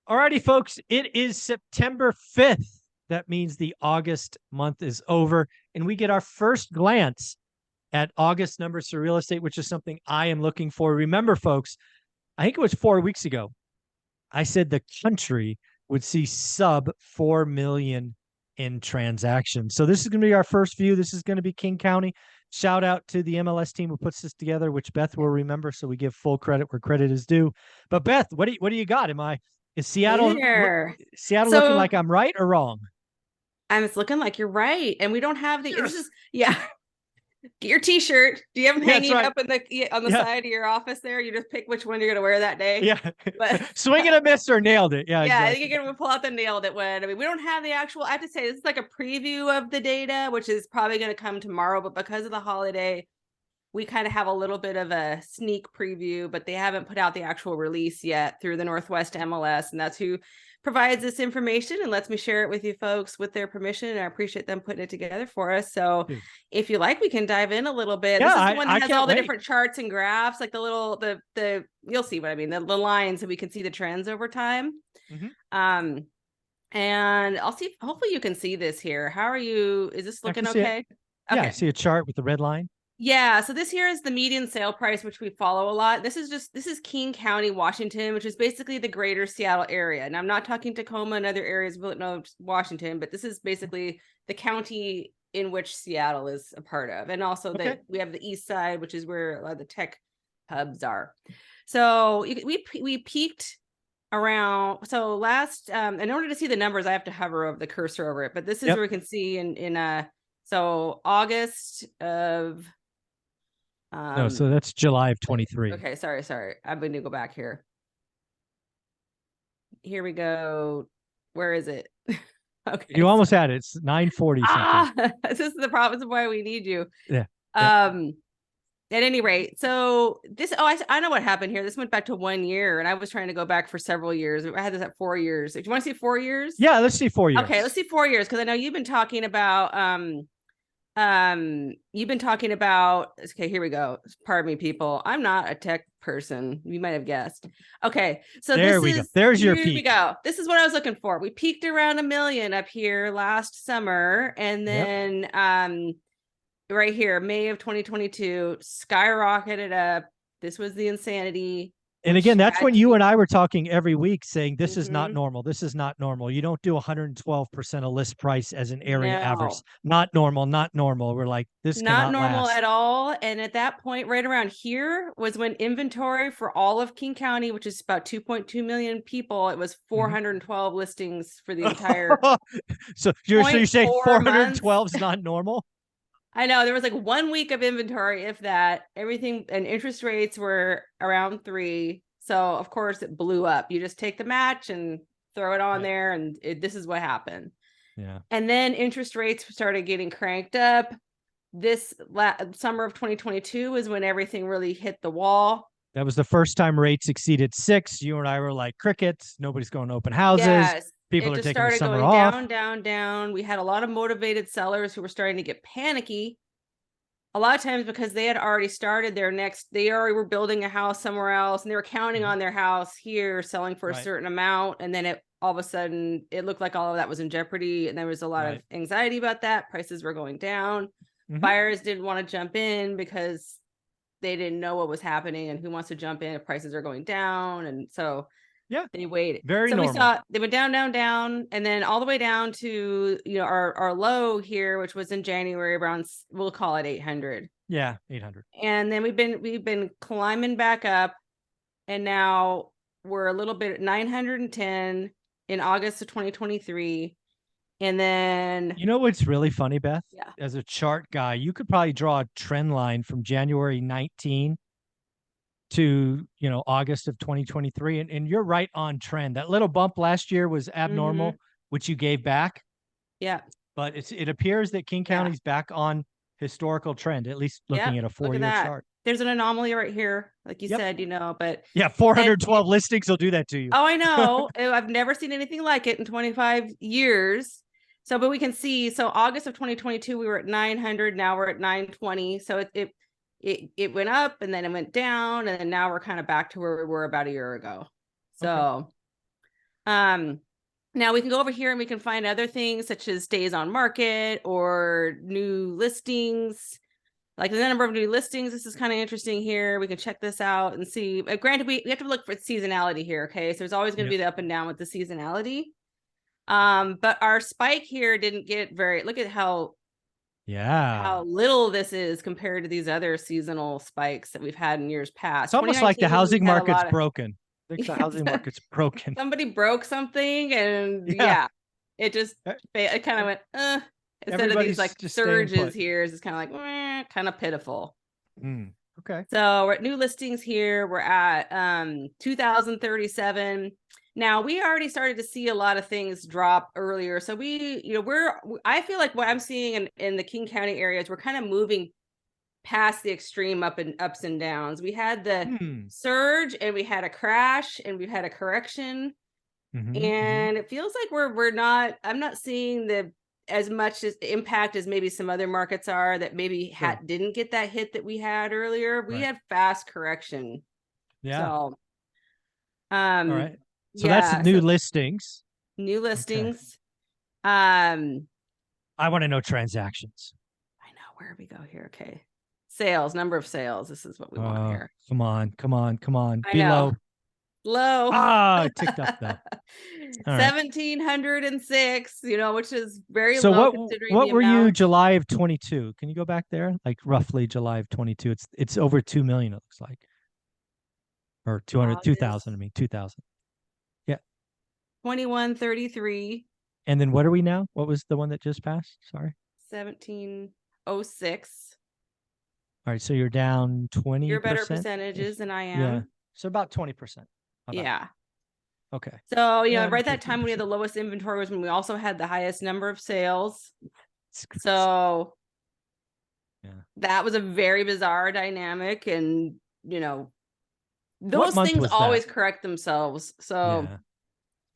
Alrighty, folks, it is September 5th. That means the August month is over, and we get our first glance at August numbers for real estate, which is something I am looking for. Remember, folks, I think it was 4 weeks ago, I said the country would see sub 4 million in transactions. So this is going to be our first view. This is going to be King County. Shout out to the MLS team who puts this together, which Beth will remember. So we give full credit where credit is due. But Beth, what do you got? Is Seattle looking like I'm right or wrong? It's looking like you're right, and we don't have the. This is Get your T-shirt. Do you have them hanging up in on the side of your office there? You just pick which one you're going to wear that day. Yeah, but swing and a miss or nailed it. Yeah, exactly. I think you're going to pull out the nailed it one. I mean, we don't have the actual. I have to say, this is like a preview of the data, which is probably going to come tomorrow. But because of the holiday, we kind of have a little bit of a sneak preview. But they haven't put out the actual release yet through the Northwest MLS, and that's who provides this information and lets me share it with you folks with their permission. And I appreciate them putting it together for us. So if you like, we can dive in a little bit. Yeah, this is the one that has all the different charts and graphs, like the you'll see what I mean, the lines, so we can see the trends over time. Mm-hmm. And I'll see, hopefully you can see this here. How are you? Is this looking okay? Yeah, I see a chart with the red line. Yeah, so this here is the median sale price, which we follow a lot. This is King County, Washington, which is basically the greater Seattle area. And I'm not talking Tacoma and other areas of Washington, but this is basically the county in which Seattle is a part of. And also we have the east side, which is where a lot of the tech hubs are. So we peaked around, so last, in order to see the numbers, I have to hover over the cursor over it. But this is where we can see so August of, no, so that's July of 23. Okay, sorry. I'm going to go back here. Here we go. Where is it? Okay. You almost had it. It's 940 something. This is the problem. This is why we need you. Yeah. At any rate, so this, I know what happened here. This went back to 1 year, and I was trying to go back for several years. I had this at 4 years. Do you want to see 4 years? Yeah, let's see 4 years. Okay, let's see 4 years, because I know you've been talking about okay, here we go. Pardon me, people, I'm not a tech person, you might have guessed. Okay, so there we go. There's your peak. Here we go. This is what I was looking for. We peaked around 1 million up here last summer, and then right here, May of 2022, skyrocketed up. This was the insanity. And again, that's when you and I were talking every week saying, this is not normal. This is not normal. You don't do 112% of list price as an area average. Not normal, not normal. We're like, this not normal at all. And at that point, right around here was when inventory for all of King County, which is about 2.2 million people, it was 412 listings for the entire. So you're saying 412 is not normal? I know, there was like 1 week of inventory, if that. Everything, and interest rates were around 3. So of course it blew up. You just take the match and throw it on there, and this is what happened. Yeah. And then interest rates started getting cranked up. This summer of 2022 is when everything really hit the wall. That was the first time rates exceeded 6. You and I were like crickets. Nobody's going to open houses. Yes. People are taking the summer off. Down. We had a lot of motivated sellers who were starting to get panicky. A lot of times because they had already started they already were building a house somewhere else, and they were counting on their house here selling for a certain amount. And then all of a sudden it looked like all of that was in jeopardy. And there was a lot of anxiety about that. Prices were going down. Buyers didn't want to jump in because they didn't know what was happening, and who wants to jump in if prices are going down. And so they waited. Very normal. We saw they went down, and then all the way down to our low here, which was in January around, we'll call it 800. Yeah, 800. And then we've been climbing back up, and now we're a little bit at 910 in August of 2023. And then what's really funny, Beth? Yeah. As a chart guy, you could probably draw a trend line from January 19 to August of 2023, and you're right on trend. That little bump last year was abnormal, which you gave back. Yeah, but it appears that King County's back on historical trend, at least looking at a 4-year chart. There's an anomaly right here, like you said, but 412 listings will do that to you. Oh, I know. I've never seen anything like it in 25 years. So, but we can see, so August of 2022 we were at 900, now we're at 920. So it went up, and then it went down, and then now we're kind of back to where we were about a year ago. So Now we can go over here and we can find other things such as days on market or new listings. Like the number of new listings, this is kind of interesting here. We can check this out and see. Granted, we have to look for seasonality here, okay? So there's always going to be the up and down with the seasonality. But our spike here didn't get very, look at how little this is compared to these other seasonal spikes that we've had in years past. It's almost like the housing market's broken. I think the housing market's broken. Somebody broke something and it just, it kind of went, instead of these like surges here, it's kind of like kind of pitiful. Okay. So we're at new listings here. We're at 2037. Now we already started to see a lot of things drop earlier. So I feel like what I'm seeing in the King County areas, we're kind of moving past the extreme ups and downs. We had the surge and we had a crash and we've had a correction. And it feels like I'm not seeing as much as impact as maybe some other markets are that maybe didn't get that hit that we had earlier. We had fast correction. Yeah. So, all right. So that's new listings. New listings. Okay. I want to know transactions. I know. Where do we go here? Okay. Sales, number of sales. This is what we want here. Come on. Be low. Low. It ticked up though. 1,706, which is very low. So what were you July of 22? Can you go back there? Like roughly July of 22. It's over 2 million, it looks like. Or 2,000, I mean 2,000. Yeah. 2133. And then what are we now? What was the one that just passed? Sorry. 1,706. All right, so you're down 20%. You're better percentages than I am. Yeah. So about 20%. Yeah. Okay. So, right that time when we had the lowest inventory was when we also had the highest number of sales. So that was a very bizarre dynamic. And, those things always correct themselves. So,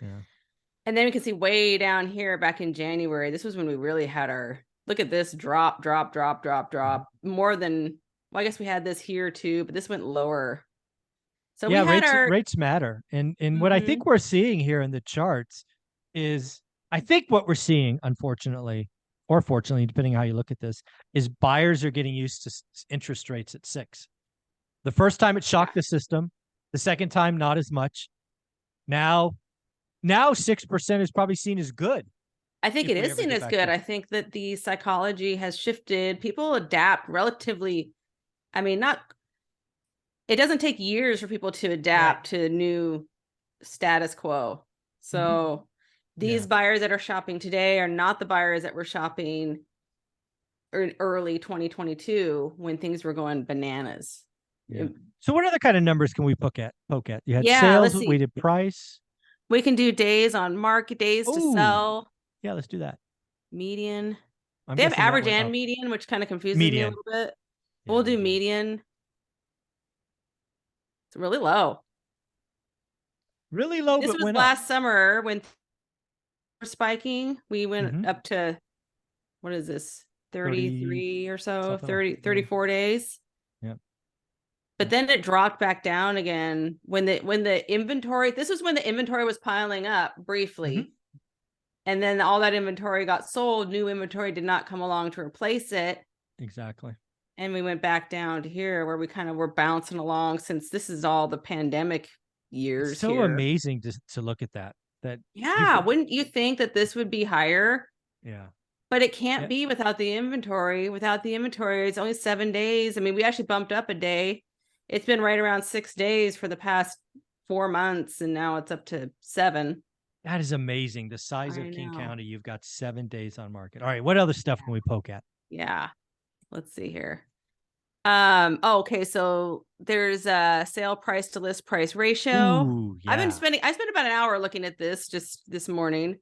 and then we can see way down here back in January, this was when we really had look at this drop. More than, well, I guess we had this here too, but this went lower. So rates matter. And what I think we're seeing here in the charts is, I think what we're seeing, unfortunately, or fortunately, depending on how you look at this, is buyers are getting used to interest rates at 6. The first time it shocked the system. The second time, not as much. Now 6% is probably seen as good. I think it is seen as good. I think that the psychology has shifted. People adapt relatively. I mean, it doesn't take years for people to adapt to new status quo. So these buyers that are shopping today are not the buyers that were shopping in early 2022 when things were going bananas. Yeah. So what other kind of numbers can we poke at? You had sales, we did price. We can do days on market, days to sell. Yeah, let's do that. Median. They have average and median, which kind of confuses me a little bit. Yeah, we'll do median. It's really low. Really low. This was last summer when spiking. We went up to, what is this? 33 or so, 34 days. Yeah. But then it dropped back down again when the inventory, this was when the inventory was piling up briefly. And then all that inventory got sold. New inventory did not come along to replace it. Exactly. And we went back down to here where we kind of were bouncing along since this is all the pandemic years. It's so amazing to look at that. Wouldn't you think that this would be higher? Yeah. But it can't be without the inventory. Without the inventory, it's only 7 days. I mean, we actually bumped up a day. It's been right around 6 days for the past 4 months, and now it's up to 7. That is amazing. The size of King County, you've got 7 days on market. All right, what other stuff can we poke at? Yeah, let's see here. Okay, so there's a sale price to list price ratio. Ooh, yeah. I spent about an hour looking at this just this morning.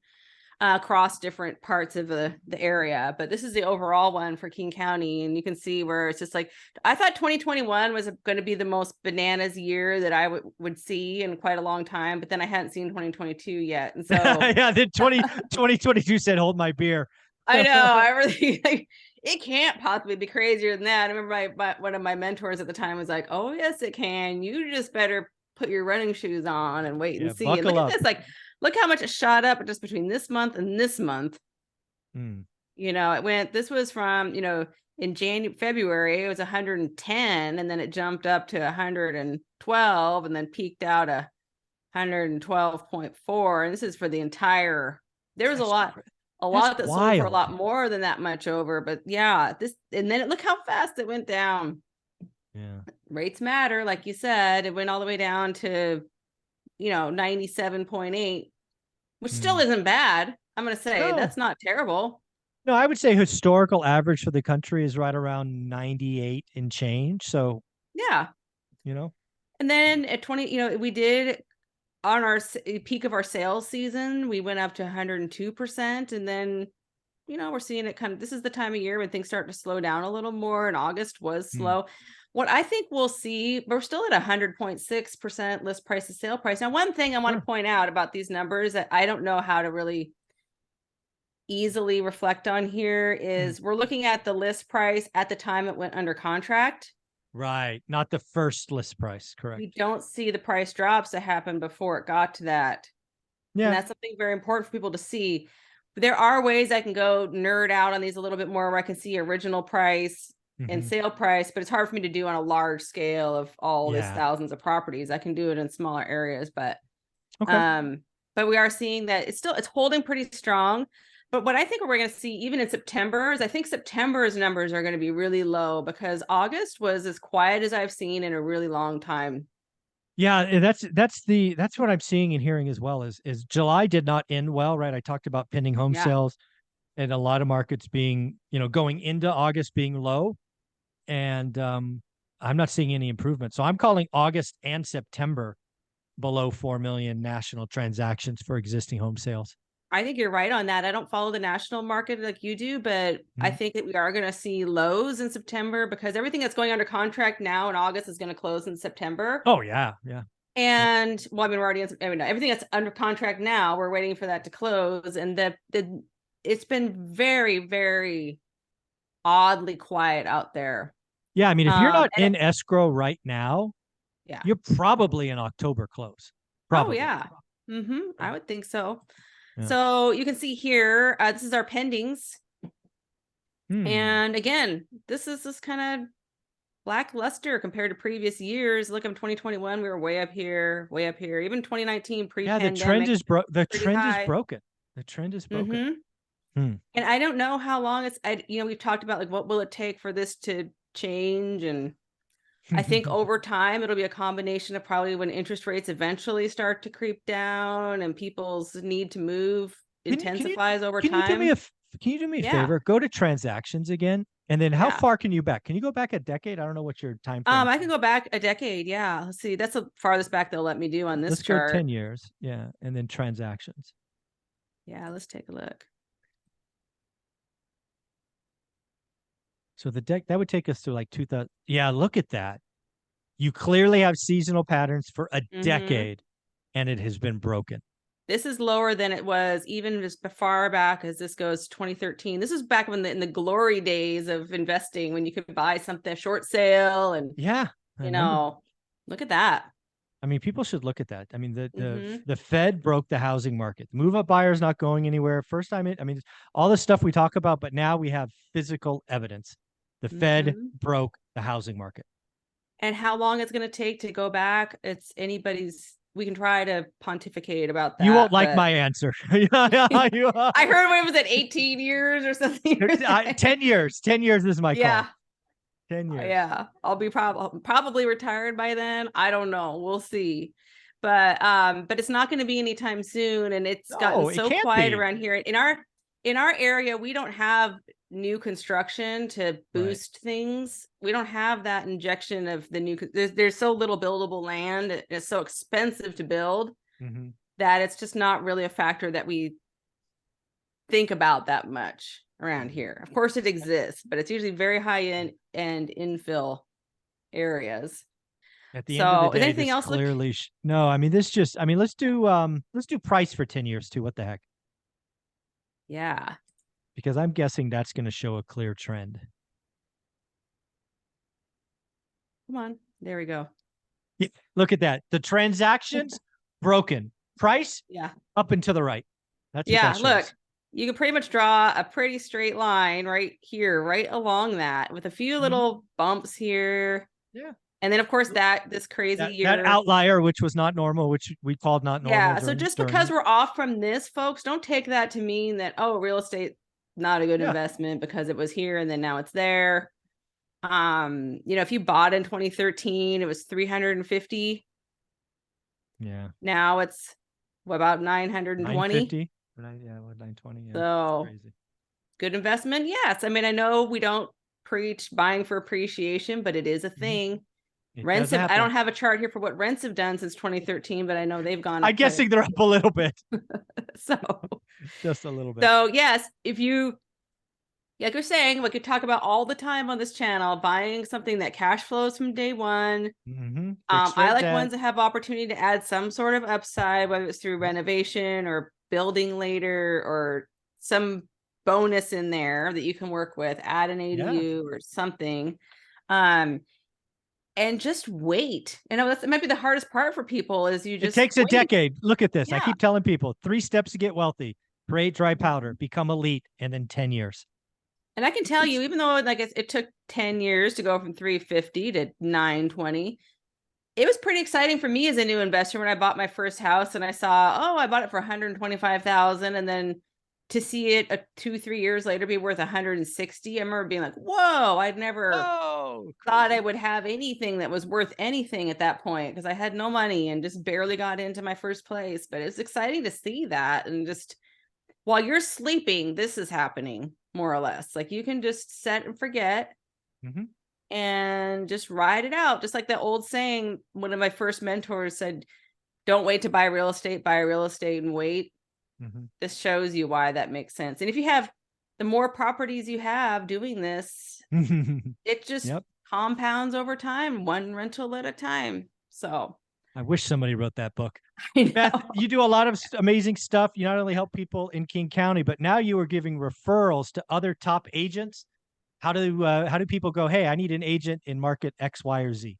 Across different parts of the area, but this is the overall one for King County, and you can see where it's just like, I thought 2021 was going to be the most bananas year that I would see in quite a long time, but then I hadn't seen 2022 yet, and so then 2022 said, "Hold my beer." I know. I really it can't possibly be crazier than that. I remember one of my mentors at the time was like, "Oh yes, it can. You just better put your running shoes on and wait and see." And look at this, like look how much it shot up just between this month and this month. Mm. You know, it went, this was from, you know, in February, it was 110, and then it jumped up to 112 and then peaked out a 112.4. And this is for the entire, there was a lot that sold for a lot more than that much over. But yeah, this, and then look how fast it went down. Yeah. Rates matter, like you said. It went all the way down to, you know, 97.8, which still isn't bad. I'm going to say that's not terrible. No, I would say historical average for the country is right around 98 and change. So, yeah, you know. And then at 20, you know, we did on our peak of our sales season, we went up to 102%. And then, you know, we're seeing it kind of, this is the time of year when things start to slow down a little more, and August was slow. What I think we'll see, we're still at 100.6% list price to sale price. Now, one thing I want to point out about these numbers that I don't know how to really easily reflect on here is we're looking at the list price at the time it went under contract. Right. Not the first list price. Correct. We don't see the price drops that happened before it got to that. Yeah. And that's something very important for people to see. There are ways I can go nerd out on these a little bit more where I can see original price and sale price, but it's hard for me to do on a large scale of all these thousands of properties. I can do it in smaller areas, but we are seeing that it's holding pretty strong. But what I think we're going to see even in September is I think September's numbers are going to be really low because August was as quiet as I've seen in a really long time. Yeah, that's what I'm seeing and hearing as well is July did not end well, right? I talked about pending home sales and a lot of markets being, you know, going into August being low. And I'm not seeing any improvement. So I'm calling August and September below 4 million national transactions for existing home sales. I think you're right on that. I don't follow the national market like you do, but I think that we are going to see lows in September because everything that's going under contract now in August is going to close in September. Oh, yeah. Yeah. And well, I mean, we're already, everything that's under contract now, we're waiting for that to close. And it's been very, very oddly quiet out there. Yeah. I mean, if you're not in escrow right now, you're probably in October close. Probably. Oh, yeah. I would think so. Yeah. So you can see here, this is our pendings. And again, this is kind of lackluster compared to previous years. Look, in 2021, we were way up here. Even 2019 pre-pandemic. Yeah, the trend is broken. The trend is broken. And I don't know how long it's, you know, we've talked about like, what will it take for this to change? And I think over time, it'll be a combination of probably when interest rates eventually start to creep down and people's need to move intensifies over time. Can you do me a favor? Go to transactions again. And then how far can you back? Can you go back a decade? I don't know what your time frame I can go back a decade. Yeah. Let's see. That's the farthest back they'll let me do on this chart. Let's go 10 years. Yeah. And then transactions. Yeah. Let's take a look. So that would take us to like 2000. Yeah, look at that. You clearly have seasonal patterns for a decade, and it has been broken. This is lower than it was even as far back as this goes 2013. This is back when in the glory days of investing, when you could buy something short sale and you know, look at that. I mean, people should look at that. I mean, the Fed broke the housing market. Move-up buyers not going anywhere. First time I mean, all the stuff we talk about, but now we have physical evidence. The Fed broke the housing market. And how long it's going to take to go back, it's anybody's. We can try to pontificate about that. You won't like my answer. I heard when it was at 18 years or something. 10 years. 10 years is my call. 10 years. Yeah. I'll be probably retired by then. I don't know. We'll see. But it's not going to be anytime soon. And it's gotten so quiet around here. In our area, we don't have new construction to boost things. We don't have that injection of the new. There's so little buildable land. It's so expensive to build that it's just not really a factor that we think about that much around here. Of course, it exists, but it's usually very high end and infill areas. At the end of the day, anything else? Clearly, no. I mean, let's do price for 10 years too. What the heck? Yeah. Because I'm guessing that's going to show a clear trend. Come on. There we go. Yeah, look at that. The transactions broken. price Yeah. up and to the right. That's what Yeah. that shows. Look, you can pretty much draw a pretty straight line right here, right along that, with a few little bumps here. Yeah. And then of course this crazy That year. outlier, which was not normal, which we called not normal. Yeah. So just because we're off from this, folks, don't take that to mean that, oh, real estate, not a good investment because it was here and then now it's there. You know, if you bought in 2013, it was 350. Yeah. Now it's what, about 920? 950. Yeah, what, 920? Yeah. So crazy. Good investment. Yes. I mean, I know we don't preach buying for appreciation, but it is a thing. Rents have, I don't have a chart here for what rents have done since 2013, but I know they've gone up. I'm guessing they're up a little bit. So just a little bit. So yes, if you, like you're saying, we could talk about all the time on this channel, buying something that cash flows from day one. I like ones that have opportunity to add some sort of upside, whether it's through renovation or building later or some bonus in there that you can work with, add an ADU or something. And just wait. You know, that might be the hardest part for people is you just. It takes a decade. Look at this. I keep telling people 3 steps to get wealthy: create dry powder, become elite, and then 10 years. And I can tell you, even though like it took 10 years to go from 350 to 920, it was pretty exciting for me as a new investor when I bought my first house and I saw, oh, I bought it for 125,000, and then to see it 2-3 years later be worth 160. I remember being like, whoa, I'd never thought I would have anything that was worth anything at that point, because I had no money and just barely got into my first place. But it's exciting to see that, and just while you're sleeping, this is happening more or less. Like you can just set and forget and just ride it out. Just like that old saying, one of my first mentors said, don't wait to buy real estate, buy real estate and wait. This shows you why that makes sense. And if you have, the more properties you have doing this, it just compounds over time, one rental at a time. So I wish somebody wrote that book. Beth, you do a lot of amazing stuff. You not only help people in King County, but now you are giving referrals to other top agents. How do people go, hey, I need an agent in market X, Y, or Z?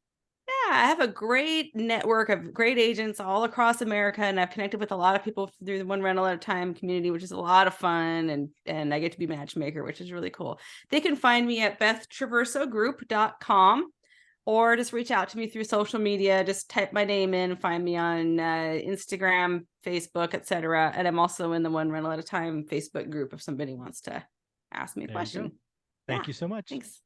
Yeah, I have a great network of great agents all across America, and I've connected with a lot of people through the One Rental at a Time community, which is a lot of fun, and I get to be matchmaker, which is really cool. They can find me at bethtraversogroup.com, or just reach out to me through social media. Just type my name in, find me on Instagram, Facebook, etc. And I'm also in the One Rental at a Time Facebook group if somebody wants to ask me a question. Thank you so much. Thanks.